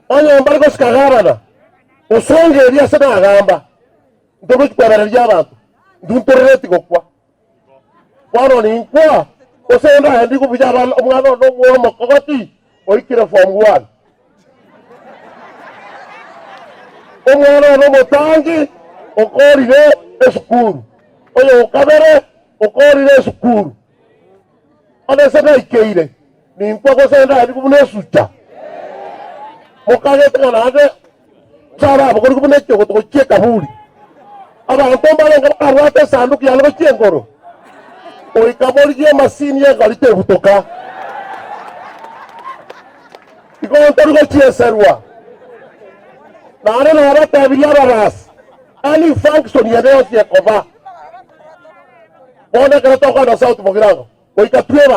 onye embargo sikagabana usongeria sana agamba ndogo kwebereria abantu nduntorereti gokwa wano ni nkwa osenda ndi kubuja omwana no mwomo kokoti oikire form 1 omwana no motangi okorire esukuru oyo kabere okorire esukuru ane sana ikeire ni nkwa kosenda ndi kubune sucha mukagete kanade sara abakori kubune cyo to kieka buri abantu mbalenga arwate sanduku yalo kiengoro oikaborigie masini ya galite butoka iko ntarugo chieserwa nare nare tabiria ras ani function ya deo ya kova bona kana toka na sauti bogirago oikatue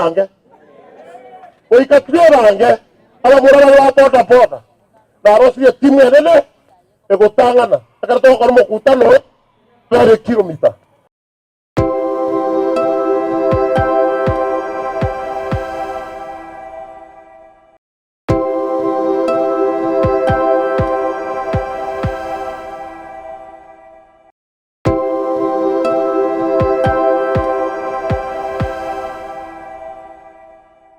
bange ala murala wa boda na rosi ya timu ya nene egotangana akara toka mo kutano 3 kilomita